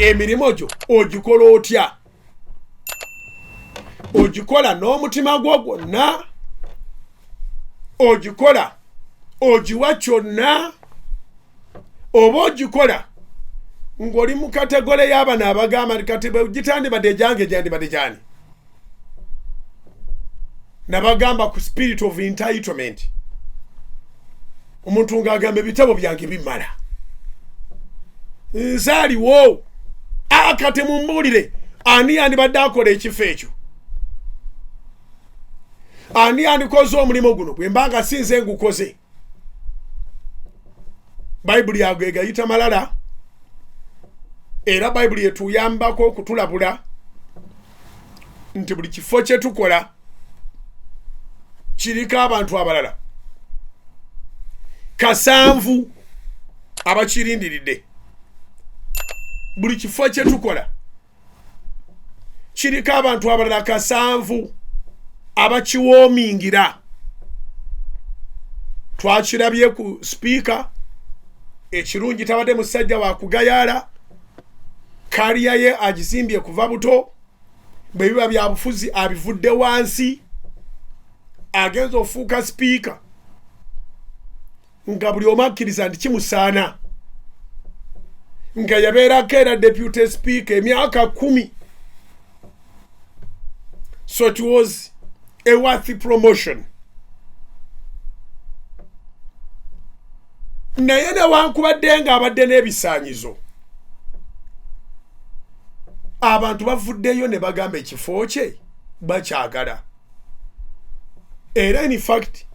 emirimo gyo ogikola otya? Ogikola n'omutima gwo gwonna? Ogikola ogiwa kyonna? Oba ogikola ng'oli mu kategole y'abana abagamba nti kati bwe gitandibadde gyange gyandibadde gyani? Nabagamba ku spirit of entitlement. Omuntu ng'agamba ebitabo byange bimala, nzaaliwo. Kati mumbuulire, ani yandibadde akola ekifo ekyo? Ani yandikoze omulimu guno bwe mba nga sinze ngukoze? Bayibuli yago egayita malala, era bayibuli etuyambako okutulabula nti buli kifo kye tukola kiriko abantu abalala 7 abakirindiridde. Buli kifo kye tukola kiriko abantu abalala 7 abakiwoomingira. Twakirabye ku speaker, ekirungi tabadde musajja wa kugayaala, kaliya ye agizimbye kuva buto, bwe biba bya bufuzi abivudde wansi, agenza ofuuka speaker nga buli omu akkiriza nti kimusaana, nga yabeerako era deputy speaker emyaka 10. So it was a worthy promotion. Naye newankubadde nga abadde n'ebisaanyizo, abantu bavuddeyo ne bagamba ekifo kye bakyagala. Era in fact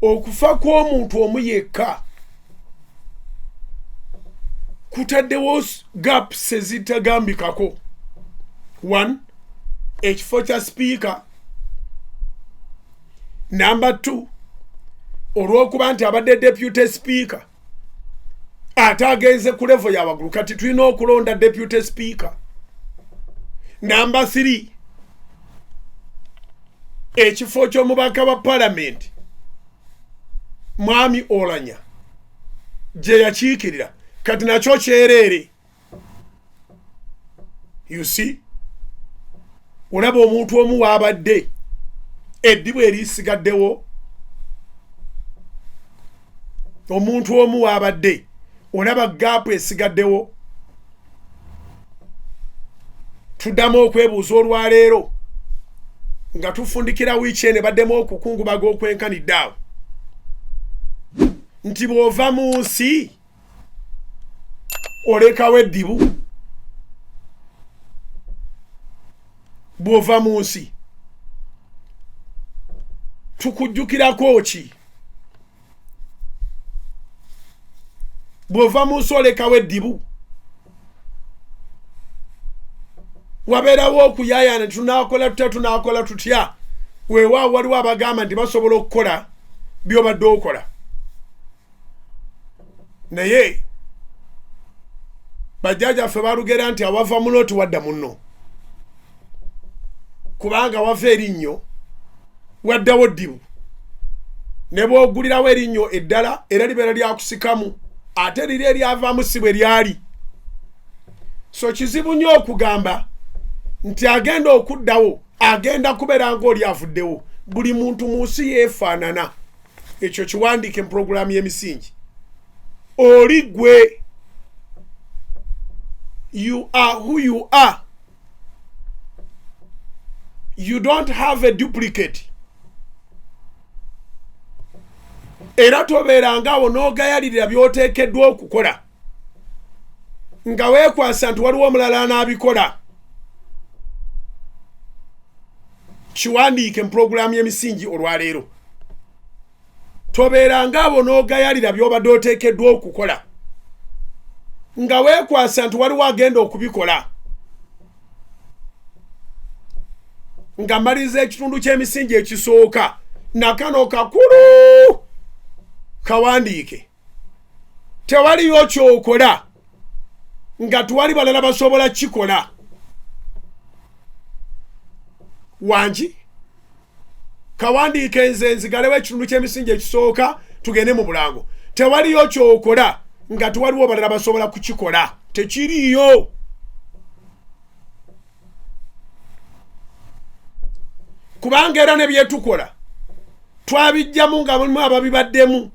okufa kw'omuntu omu yekka kutaddewo gaps ezitagambikako. 1, ekifo kya speaker. Number 2, olw'okuba nti abadde deputy speaker ate agenze ku level ya waggulu, kati tulina okulonda deputy speaker. Number 3, ekifo ky'omubaka wa parliament Mwami Olanya gye yakiikirira kati nakyo kyereere. You see, olaba omuntu omu waabadde eddibu erisigaddewo, omuntu omu waabadde olaba gaapu esigaddewo. Tuddamu okwebuuza olwaleero nga tufundikira wiiki ene baddemu okukungubaga okwenkanidde awo nti bw'ova mu nsi olekawo eddibu. Bw'ova mu nsi tukujjukirako ki? Bw'ova mu nsi olekawo eddibu. Wabeerawo okuyaayana tunaakola tutya. Weewaawo waliwo abagamba nti basobola okukola by'obadde okola. Naye bajjajjaffe balugera nti awava muno tiwadda munno, kubanga wava erinnyo waddawo ddibu. Ne bw'ogulirawo erinnyo eddala era libeera lyakusikamu, ate liri eryavaamu si bwe lyali. So kizibu nnyo okugamba nti agenda okuddawo, agenda kubeera ng'oli avuddewo. Buli muntu mu nsi yeefaanana. Ekyo kiwandiike mu purogulaamu y'Emisingi. Oli gwe. You are who you are. You don't have a duplicate. Era tobeerangaawo n'ogayalirira by'oteekeddwa okukola nga weekwasa nti waliwo omulala anaabikola. Kiwandiike mu purogulaamu y'Emisingi olwaleero. Tobeerangaawo n'ogayalira by'obadde oteekeddwa okukola nga weekwasa nti waliwo agenda okubikola. Nga mmaliriza ekitundu ky'Emisingi ekisooka nakano kakulu kawandiike. Tewaliyo kyokola nga tuwali balala basobola kikola. Wangi kawandiike nze nzigalewo ekitundu ky'Emisingi ekisooka tugende mu bulango. Tewaliyo kyokola nga tuwaliwo balala basobola kukikola. Tekiriyo. kubanga era ne byetukola twabijjamu nga mulimu ababibaddemu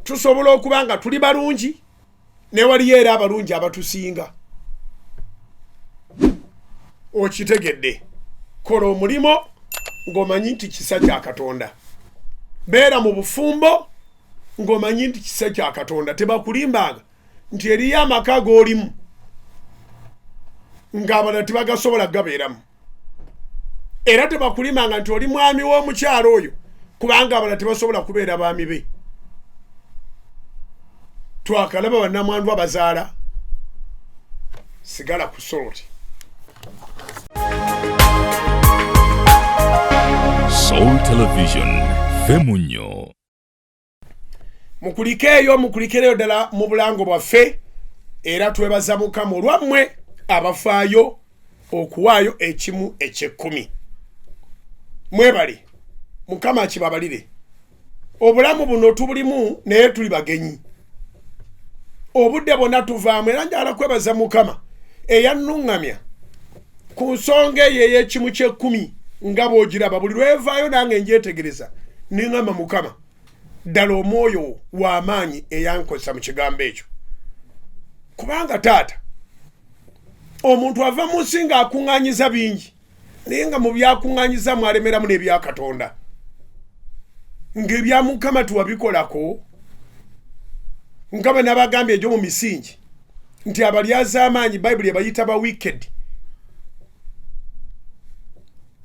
tusobola okubanga tuli balungi ne waliyo era abalungi abatusinga. Okitegedde kola omulimo ng'omanyi nti kisa kya Katonda. Beera mu bufumbo ng'omanyi nti kisa kya Katonda. Tebakulimbanga nti eriyo amaka g'olimu ng'abalala tebagasobola gabeeramu. Era tebakulimbanga nti oli mwami w'omukyalo oyo kubanga abalala tebasobola kubeera baami be. Twakalaba bannamwandu abazaala sigala ku soroti. Soul Television Femunyo mukulikeeyo ddala mu bulango bwaffe era twebaza Mukama olwammwe abafaayo okuwaayo ekimu eky'ekkumi. Mwebale Mukama akibabalire. Obulamu buno tubulimu naye tuli bagenyi. Obudde bonna tuvaamu era njagala kwebaza Mukama eyannuŋŋamya ku nsonga eyo ey'ekimu ky'ekkumi nga bw'ogiraba buli lwevaayo nange njetegereza niŋŋamba Mukama ddala omwoyo w'amaanyi eyankozesa mu kigambo ekyo. Kubanga taata omuntu ava mu nsi ng'akuŋŋaanyiza bingi naye nga mu byakuŋŋaanyiza mwalemeramu n'ebya Katonda. Ng'ebya Mukama tuwabikolako nga bwe nabagambye egyo mu Emisingi nti abalyaz'amaanyi Bayibuli ebayita ba wicked.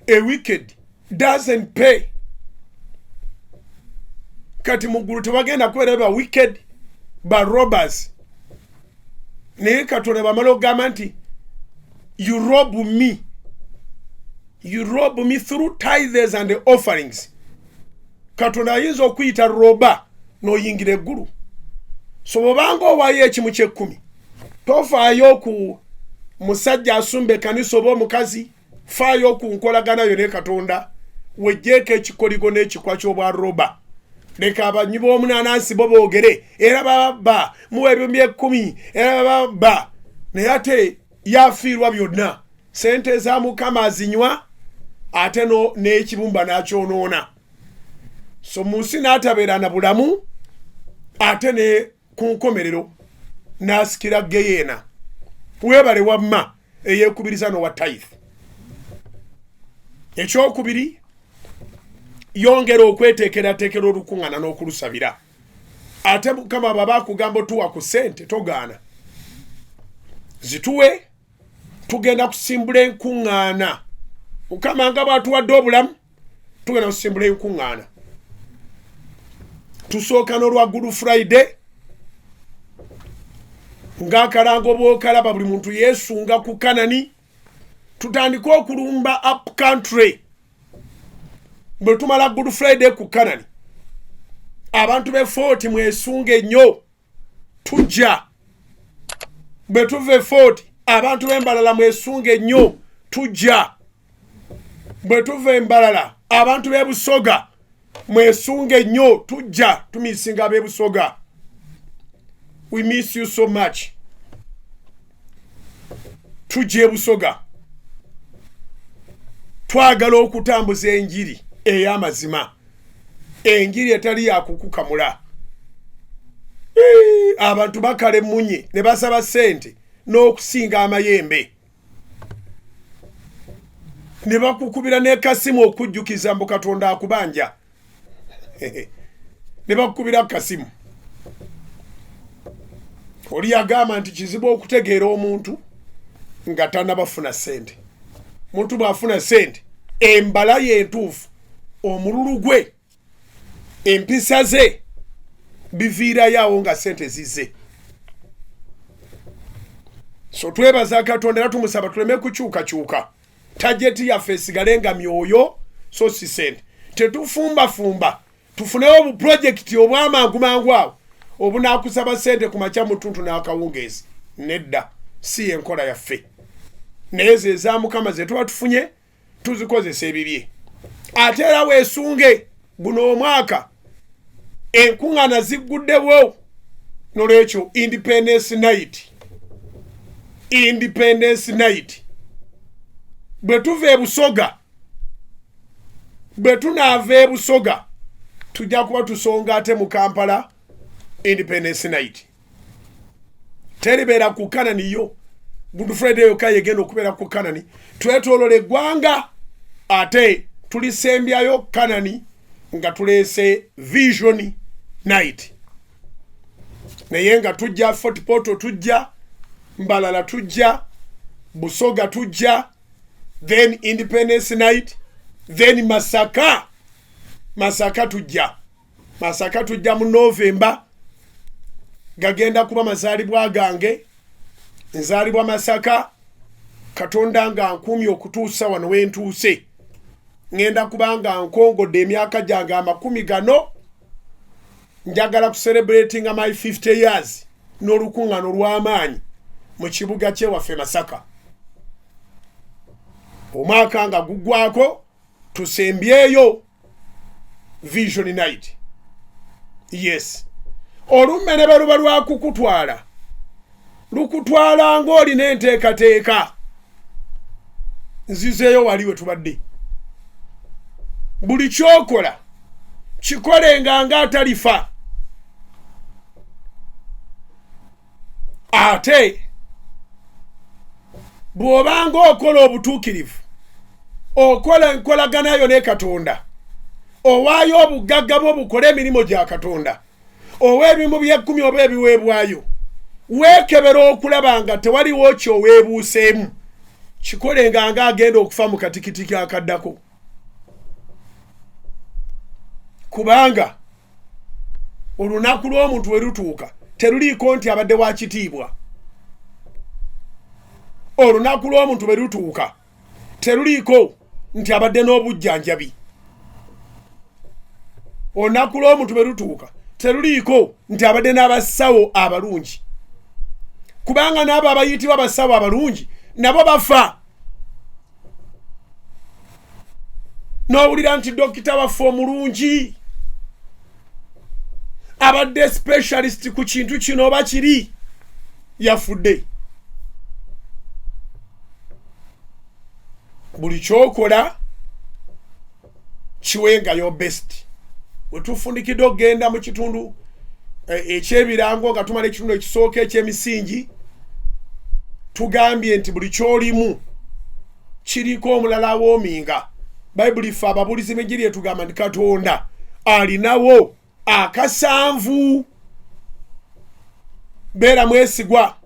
A wicked doesn't pay. Kati muggulu tebagenda kubeera ba wicked ba robbers. Naye Katonda bamala okugamba nti you rob me. You rob me through tithes and offerings. Katonda ayinza okuyita roba n'oyingira eggulu. So bw'obanga owaayo ekimu ky'ekkumi tofaayo ku musajja asumba ekkanisa oba omukazi, faayo ku nkolagana yo ne Katonda wejjeeko ekikoligo n'ekikwa ky'obwa roba. Leka abanywi b'omunaanansi bo boogere era babba muwa ebihumbi 10 era babba naye ate yafiirwa byonna. Sente za Mukama azinywa ate n'ekibumba n'akyonoona. So mu nsi n'atabeera na bulamu ate ne ku nkomerero n'asikira geyeena. Weebale wamma eyeekubiriza n'owa tithe. Ekyokubiri yongera okweteekerateekera olukuŋŋaana n'okulusabira. Ate Mukama baba akugamba otuwa ku ssente togaana. Zituwe tugenda kusimbula enkuŋŋaana. Mukama nga bw'atuwadde obulamu tugenda kusimbula enkuŋŋaana. Tusooka n'olwa Good Friday ng'akalango bw'okalaba buli muntu yeesunga ku Kanani. Tutandika okulumba up country. Bwe tumala Good Friday ku Kanani abantu be Fort mwesunge nnyo tujja. Bwe tuve Fort abantu b'Embalala mwesunge nnyo tujja. Bwe tuve Embalala abantu b'e Busoga mwesunge nnyo tujja tumisinga ab'e Busoga. We miss you so much. Tujje Busoga. Twagala okutambuza enjiri ey'amazima. Enjiri etali yakukukamula. Abantu bakale munye ne basaba ssente n'okusinga amayembe. Ne bakukubira n'ekasimu okujjukiza mbu Katonda akubanja. Ne bakukubira kasimu. Oli yagamba nti kizibu okutegeera omuntu nga tannabafuna ssente. Muntu bw'afuna ssente embala y'entuufu omululu gwe empisa ze biviirayo awo nga ssente zizze. So twebaza Katonda era tumusaba tuleme kukyukakyuka. Tajeti yaffe esigale nga myoyo so si ssente. Tetufumbafumba tufunewo obuprojekiti obwamangu mangu awo obunaakusaba ssente ku makya mutuntu n'akawungeezi. Nedda si enkola yaffe. Naye ze za Mukama ze tuba tufunye tuzikozesa ebibye. Ate era weesunge guno omwaka enkuŋŋaana zigguddewo n'olwekyo Independence Night bwe tuva e Busoga bwe tunaava e Busoga tujja kuba tusonga ate mu Kampala Independence Night. Teribeera ku Kanani yo. Good Friday yokka yegenda okubeera ku Kanani. Twetoolola eggwanga ate tulisembyayo Kanani nga tuleese Vision Night. Naye nga tujja Fort Portal tujja, Mbalala tujja, Busoga tujja, then Independence Night, then Masaka tujja. Masaka tujja mu November. Gagenda kuba mazaalibwa gange. Nzaalibwa Masaka. Katonda nga nkumye okutuusa wano wentuuse. Ngenda kubanga nkongodde emyaka gyange 10 njagala ku celebrating my 50 years n'olukuŋŋaano lw'amaanyi mu kibuga kyewaffe Masaka. Omwaka nga guggwako tusembyeyo Vision Night. Yes. Olummene bwe luba lwakukutwala lukutwala ng'olina enteekateeka. Nzizeeyo wali we tubadde. Buli kyokola kikolenga nga atalifa. Ate bw'obanga okola obutuukirivu, okola enkolaganayo ne Katonda, owaayo obugagga bwo bukola emirimu gya Katonda, ow'ebimu by'ekkumi oba ebiweebwayo, weekebera okulaba nga tewaliwo kyoweebuuseemu, kikolenga nga agenda okufa mu katikitiki akaddako. Kubanga olunaku lw'omuntu we lutuuka teruliiko nti abadde wa kitiibwa. Olunaku lw'omuntu bwe lutuuka teruliiko nti abadde n'obujjanjabi. Olunaku lw'omuntu bwe lutuuka teruliiko nti abadde n'abasawo abalungi. Kubanga n'abo abayitibwa abasawo abalungi nabo bafa. N'owulira nti dokita waffe omulungi abadde specialist ku kintu kino oba kiri yafudde. Buli kyokola kiwengayo best. Bwe tufundikidde okugenda mu kitundu ekyebirango nga tumala ekitundu ekisooka eky'Emisingi, tugambye nti buli kyolimu kiriko omulala awoominga. Bayibuli ffe ababuulizi b'enjiri etugamba nti Katonda alinawo akasanvu. Beera mwesigwa,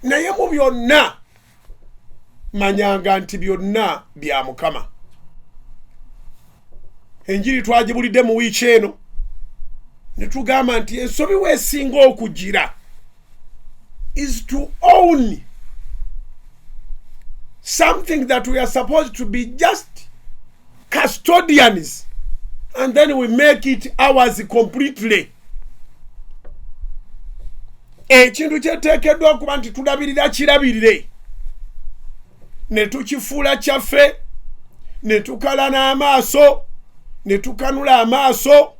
naye mu byonna manyanga nti byonna bya Mukama. Enjiri twagibulidde mu wiiki eno ne tugamba nti ensobi weesinga okugira is to own something that we are supposed to be just custodians, and then we make it ours completely. Ekintu kyeteekeddwa okuba nti tulabirira kirabirire, ne tukifuula kyaffe, ne tukala n'amaaso, ne tukanula amaaso,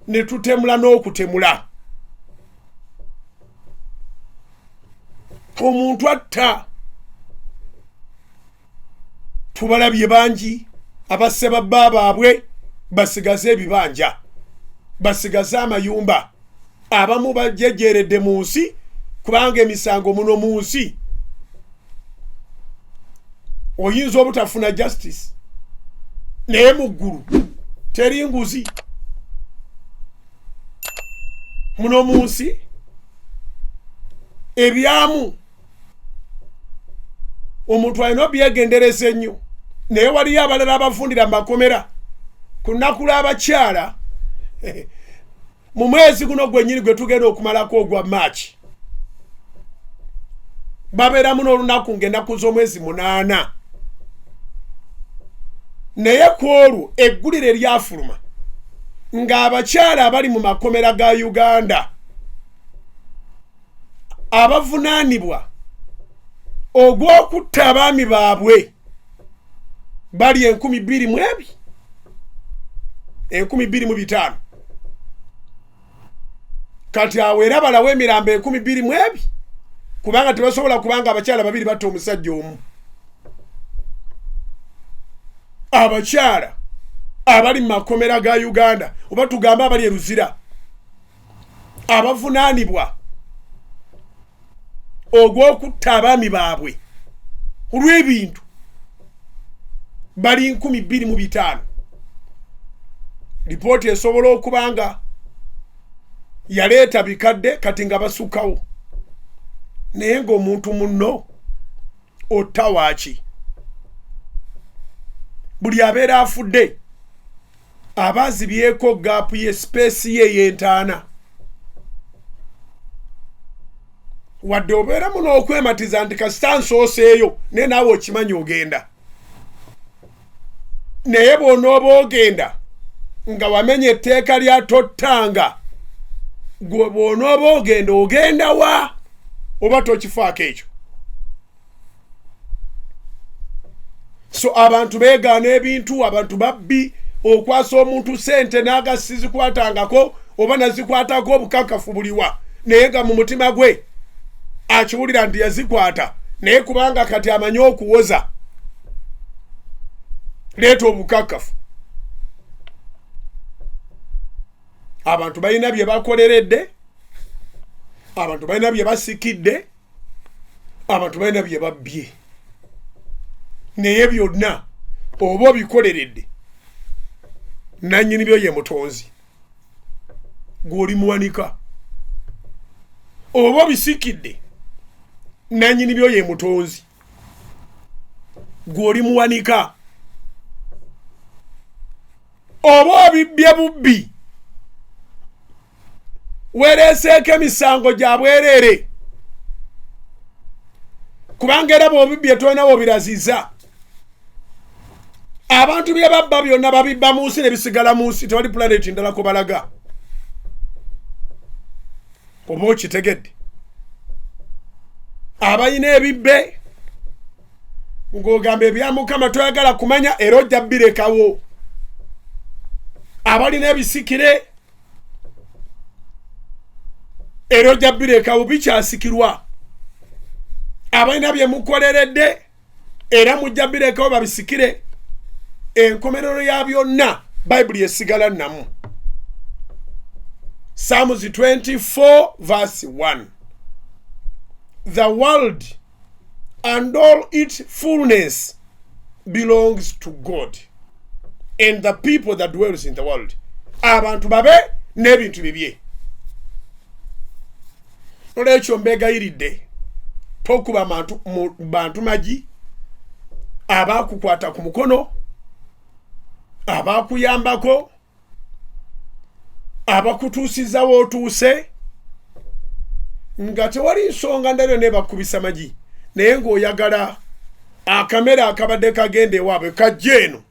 ne tutemula n'okutemula. Omuntu atta. Tubalabye bangi abasse babba baabwe basigaze ebibanja, basigaze amayumba, abamu bajejjeredde mu nsi kubanga emisango muno mu nsi oyinza obutafuna justice, naye mu ggulu teri nguzi. Muno mu nsi ebyamu omuntu alina obyegendereza ennyo, naye waliyo abalala abafundira makomera ku lunaku lw'abakyala mu mwezi guno gwennyini gwe tugenda okumalako ogwa March. Babeeramu n'olunaku ng'ennaku z'omwezi 8. Naye ku olwo eggulire lyafuluma ng'abakyala abali mu makomera ga Uganda abavunaanibwa ogw'okutta abaami baabwe bali 22,500. Kati awo era balawo emirambo 22,000 kubanga tebasobola kubanga abakyala babiri batta omusajja omu. Abakyala abali mu makomera ga Uganda oba tugamba abali eruzira abavunaanibwa ogw'okutta abaami baabwe olw'ebintu bali 225. Lipooti esobola okubanga yaleeta bikadde kati nga basukkawo naye ng'omuntu munno otta waaki buli abeera afudde abazibyeko gaapu ye sipeesi ye y'entaana wadde obeeramu n'okwematiza nti kasita nsooseeyo naye naawe okimanyi ogenda naye bw'onooba ogenda nga wamenya etteeka lya tottanga gwe bw'onooba ogenda wa oba tokifaako ekyo. So abantu beegaana ebintu, abantu babbi, okwasa omuntu sente n'aga sizikwatangako oba nazikwatako obukakafu buliwa naye nga mu mutima gwe akiwulira nti yazikwata naye kubanga kati amanyi okuwoza leeta obukakafu. Abantu balina bye bakoleredde, abantu balina bye basikidde, abantu balina bye babbye naye byonna oba obikoleredde nannyini byo ye mutonzi gw'oli muwanika, oba obisikidde nannyini byo ye mutonzi gw'oli muwanika, oba obibbye bubbi weereeseeko emisango gya bwereere kubanga era bw'obibbye tolina bw'obiraziza. Abantu bye babba byonna babibba mu nsi ne bisigala mu nsi, tewali planet ndala ko balaga. Oba okitegedde abalina ebibbe ng'ogamba ebya Mukama toyagala kumanya era ojja birekawo, abalina ebisikire era ojja birekawo bikyasikirwa, abalina bye mukoleredde era mujja birekawo babisikire. Enkomerero ya byonna Bayibuli esigala namu. Psalms 24 verse 1. The world and all its fullness belongs to God and the people that dwells in the world. Abantu babe n'ebintu bibye. Olwekyo mbegayiridde tokuba bantu magi abakukwata ku mukono, abakuyambako, abakutuusiza w'otuuse nga tewali nsonga ndabyo ne bakubisa magi naye ng'oyagala akamera akabadde kagenda ewaabwe kajja eno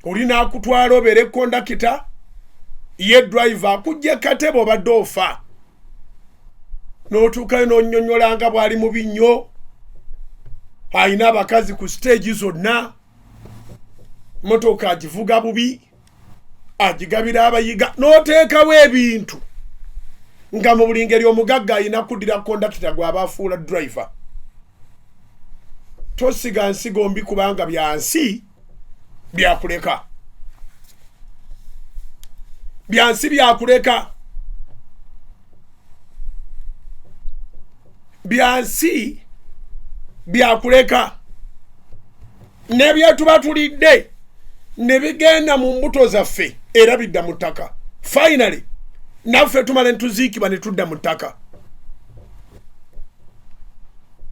oli n'akutwala obeere kondakita ye driver akujja katebe obadde ofa n'otuukayo n'onnyonnyola nga bw'ali mu binnyo ayina abakazi ku stage zonna, motoka agivuga bubi, agigabira abayiga, n'oteekawo ebintu nga mu buli ngeri omugagga ayina kuddira kondakita gw'aba afuula driver. Tosiga nsigo mbi kubanga byansi byakuleka, byansi byakuleka, byansi byakuleka n'ebyetuba tulidde ne bigenda mu mbuto zaffe era bidda mu ttaka. Finally naffe tumala ne tuziikibwa ne tudda mu ttaka.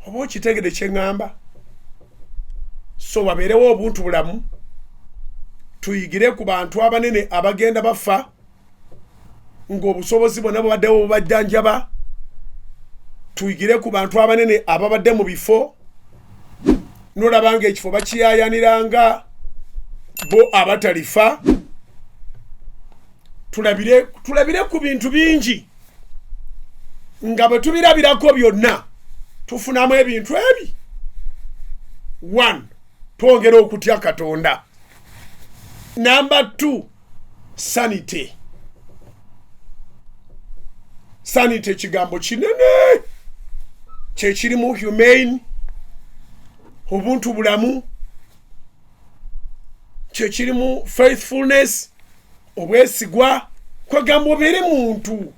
Oba okitegede kye ŋŋamba? So wabeerewo obuntu bulamu, tuyigire ku bantu abanene abagenda bafa ng'obusobozi bwonna bubaddewo bubajjanjaba, tuyigire ku bantu abanene ababadde mu bifo nolabanga ekifo bakiyayaniranga bo abatalifa. Tulabire ku bintu bingi nga bwe tubirabirako byonna tufunamu ebintu ebi. 1. Twongera okutya Katonda. Number 2. Sanity. Sanity kigambo kinene kyekirimu humane, obuntu bulamu, kye kirimu faithfulness obwesigwa kwegamba obeere muntu.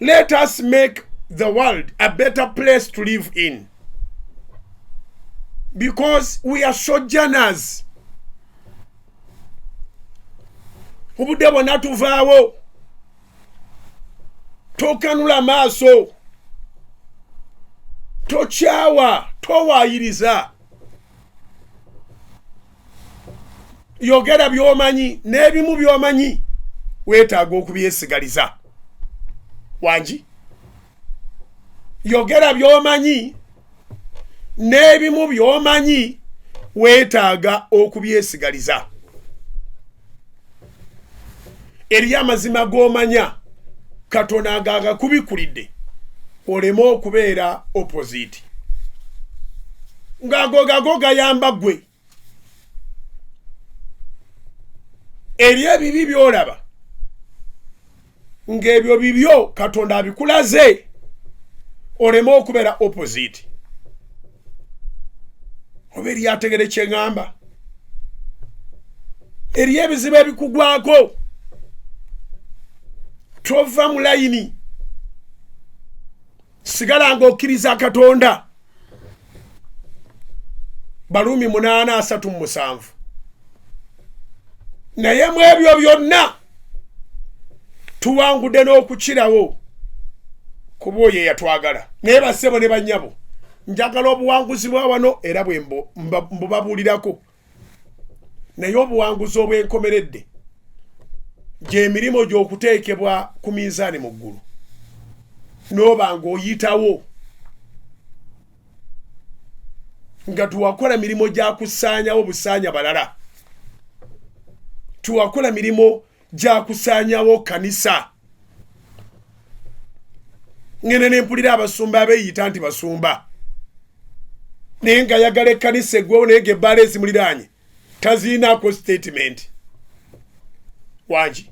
Let us make the world a better place to live in, because we are sojourners. Obudde bwonna tuvaawo, tokanula maaso, tokyawa, towaayiriza. Yogera by'omanyi, n'ebimu by'omanyi weetaaga okubyesigaliza. Wangi? Yogera by'omanyi, n'ebimu by'omanyi weetaaga okubyesigaliza. Eriyo amazima g'omanya Katonda agakubikulidde oleme okubeera opposite. Ng'ago gayamba ggwe. Eriyo ebibi by'olaba ng'ebyo bibyo Katonda abikulaze oleme okubeera opposite. Oba eriyo ategere kye ŋŋamba. Eriyo ebizibu ebikugwako, tova mu layini, sigala ng'okkiriza Katonda. Baluumi 8:37. Naye mu ebyo byonna tuwangudde n'okukirawo kuba oyo eyatwagala. Naye bassebo ne bannyabo, njagala obuwanguzi bwa wano era bwe mbubabuulirako. Naye obuwanguzi obwenkomeredde gy'emirimo gy'okuteekebwa ku minzaani mu ggulu, n'oba ng'oyitawo nga tuwakola mirimo gya kusaanyawo busaanya balala, tuwakola mirimo gya kusaanyawo kanisa. Ngene ne mpulira abasumba abeeyita nti basumba, naye nga yagala ekkanisa eggwewo naye ng'ebbaala ezimuliraanye taziinaako statement. Wangi?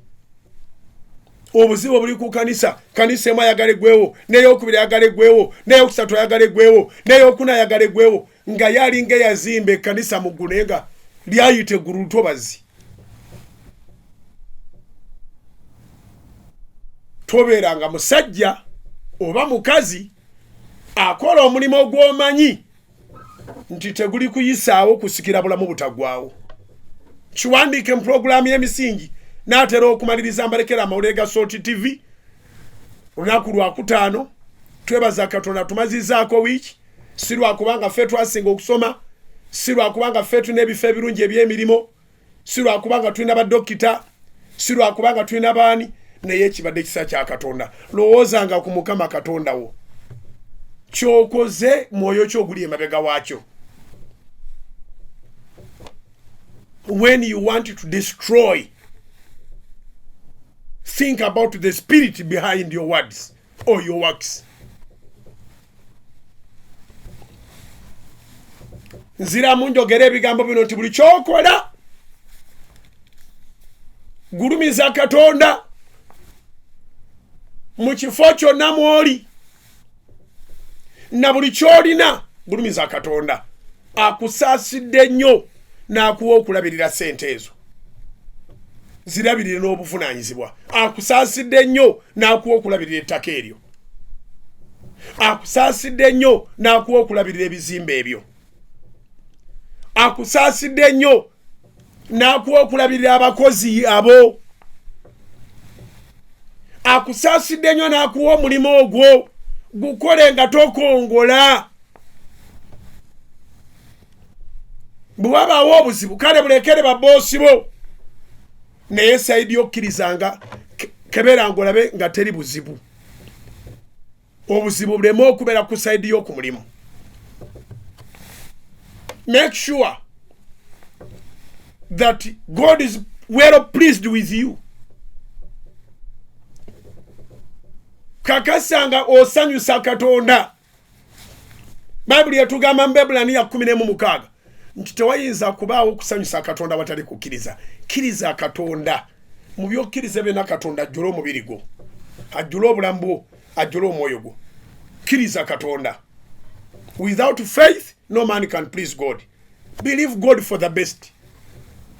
Obuzibu buli ku kanisa. Kanisa emu ayagala eggwewo, n'eyokubiri ayagala eggwewo, n'eyokusatu ayagala eggwewo, n'eyokuna ayagala eggwewo, nga yalinga yazimba ekkanisa mu ggulu naye nga lyayita eggulu lutobazi. Tobeeranga musajja oba mukazi akola omulimu gw'omanyi nti teguli kuyisaawo kusikira bulamu butaggwaawo. Kiwandiike mu puroguraamu y'Emisingi n'atera okumaliriza mbalekera amawulire ga Salt TV lunaku Lwakutaano. Twebaza Katonda tumazizaako wiiki, si lwakubanga ffe twasinga okusoma, si lwakubanga ffe tulina ebifo ebirungi eby'emirimo, si lwakubanga tulina baddokita, si lwakubanga tulina baani, naye kibadde kisa kya Katonda. Lowoozanga ku Mukama Katonda wo, kyokoze mwoyo ky'oguli emabega waakyo. When you want to destroy, think about the spirit behind your words or your works. Nziramu njogera ebigambo bino nti buli kyokola gulumiza Katonda mu kifo kyonna mw'oli, na buli ky'olina gulumiza Katonda. Akusaasidde nnyo n'akuwa okulabirira ssente ezo, zirabirire n'obuvunaanyizibwa. Akusaasidde nnyo n'akuwa okulabirira ettaka eryo. Akusaasidde nnyo n'akuwa okulabirira ebizimbe ebyo. Akusaasidde nnyo n'akuwa okulabirira abakozi abo. Akusaasidde nnyo n'akuwa omulimu ogwo gukole nga tokongola. Bwe wabaawo obuzibu kale bulekere babboosi bo, naye sayidi y'okkirizanga kebeera ng'olabe nga teri buzibu. Obuzibu buleme okubeera ku sayidi y'oku mulimu. Make sure that God is well pleased with you. Kakasanga osanyusa Katonda. Bayibuli yatugamba mu Ebulaniya 10:6 nti tewayinza kubaawo okusanyusa Katonda watali kukkiriza. Kkiriza Katonda. Mu by'okkiriza byonna Katonda ajjula omubiri gwo, ajjula obulamu bwo, ajjula omwoyo gwo. Kkiriza Katonda. Without faith, no man can please God. Believe God for the best.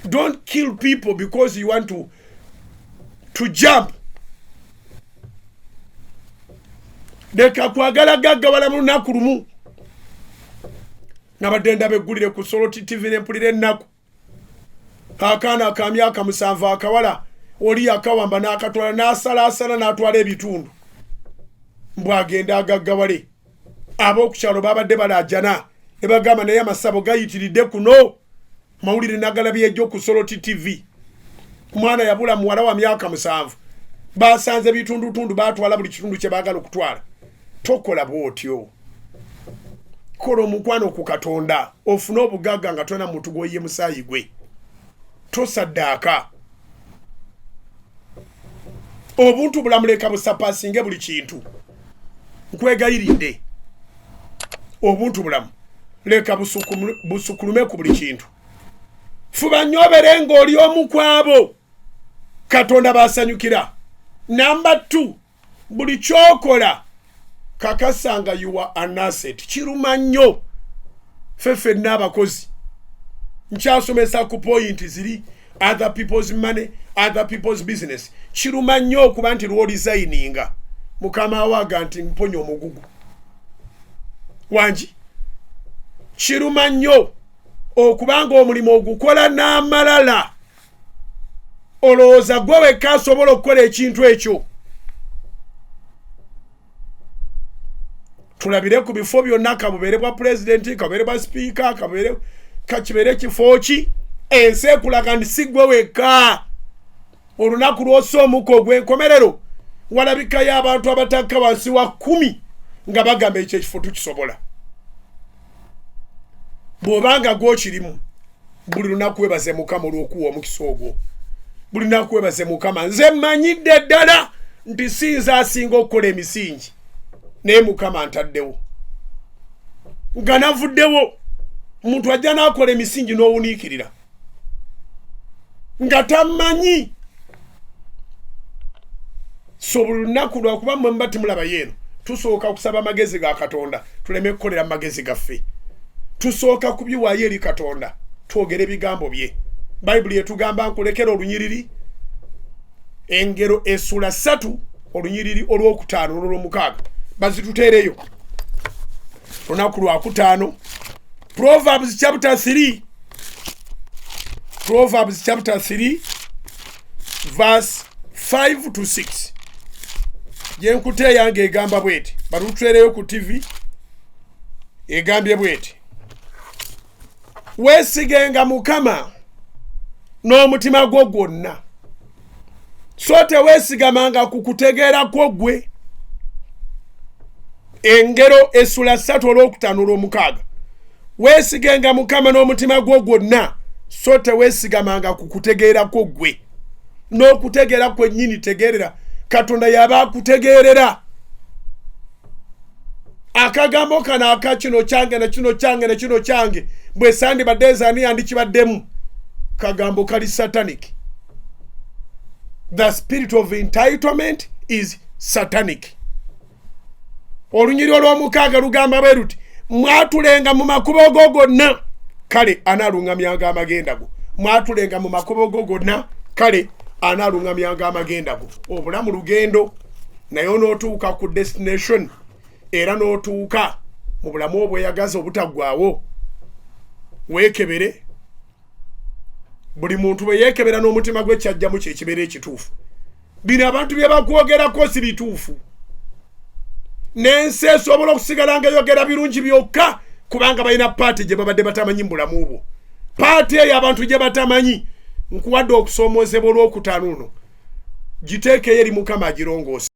Don't kill people because you want to jump. Deka kwagala gagga balamu naku lumu. Nabadde ndabeggulire ku Soloti TV ne mpulira ennaku. Akaana ka myaka 7 akawala oli akawamba n'akatwala n'asalaasala n'atwala ebitundu. Mbwagenda agaggawale. Ab'okukyalo babadde balajana ne bagamba naye amasabo gayitiridde kuno. Mawulire nagalabye ejjo ku Soloti TV. Mwana yabula muwala wa myaka 7. Basanze bitundu batwala buli kitundu kye baagala okutwala. Tokola bwotyo. Kola omukwano ku Katonda ofuna obugagga nga tona muntu gwoye musaayi gwe. Tosaddaaka. Obuntu bulamuleka busapasinge buli kintu. Nkwegayiridde. Obuntu bulamu leka busukulume ku buli kintu. Fuba nyobere ng'oli omu kwabo Katonda basanyukira. Number 2, buli kyokola kakasanga you are an asset. Kiruma nnyo fefe n'abakozi. Nkyasomesa ku point ziri other people's money, other people's business. Kiruma nnyo okuba nti lwo designinga mukama waga nti mponyo omugugu wanji. Kiruma nnyo okubanga omulimo ogukola n'amalala olowooza gwe wekka asobola okukola ekintu ekyo. Tulabire ku bifo byonna kabubeere bwa pulezidenti, kabubeere bwa sipiika, kabubeere kakibeere kifo ki, ensi ekulaga nti si gwe wekka. Olunaku lw'osoomuka ogw'enkomerero walabikayo abantu abatakka wansi wa 10 nga bagamba ekyo ekifo tukisobola. Bw'obanga gw'okirimu buli lunaku webaze Mukama olw'okuwa omukisa ogwo. Buli lunaku webaze Mukama. Nze mmanyidde ddala nti sinza asinga okukola emisingi naye Mukama ntaddewo. Nga navuddewo muntu ajja n'akola emisingi n'owuniikirira nga tamanyi. So buli lunaku lwakuba mmwe mba timulaba yeeno tusooka kusaba amagezi ga Katonda tuleme kukolera magezi gaffe. Tusooka kubiwaayo eri Katonda twogere ebigambo bye. Bayibuli etugamba nkulekera olunyiriri engero essula 3 olunyiriri olw'okutaano n'olw'omukaaga bazituteereyo. Lunaku lwa kutaano Proverbs chapter 3 verse 5 to 6. Jenkute yange egamba bweti balututeereyo ku TV egambye bweti. Weesigenga Mukama n'omutima gwo gwonna, so teweesigamanga ku kutegeera kwo ggwe. Engero essula 3 olw'okutaano olw'omukaaga. Weesigenga Mukama n'omutima gwo gwonna, so teweesigamanga ku kutegeera kwo ggwe. N'okutegeera kwennyini tegeerera Katonda yaba akutegeerera. Akagambo kana akakino kyange na kino kyange na kino kyange bwe sandi badeza ani andikibaddemu kagambo kali satanic. The spirit of entitlement is satanic. Olunyiri olw'omukaaga lugamba bwe luti mwatulenga mu makubo go gonna kale analungamyanga amagenda go. Mwatulenga mu makubo go gonna kale analungamyanga amagenda go. Obulamu lugendo naye onootuuka ku destination era n'otuuka mu bulamu obweyagaza obutaggwaawo. Weekebere. Buli muntu bwe yeekebera n'omutima gwe kyajjamu kye kibeera ekituufu. Bino abantu bye bakwogerako si bituufu. N'ensi esobola okusigala nga yogera birungi byokka kubanga balina paati gye babadde batamanyi mu bulamu bwo. Paati eyo abantu gye batamanyi nkuwadde okusoomoozebwa olw'okutaano giteekeyo eri Mukama agirongoose.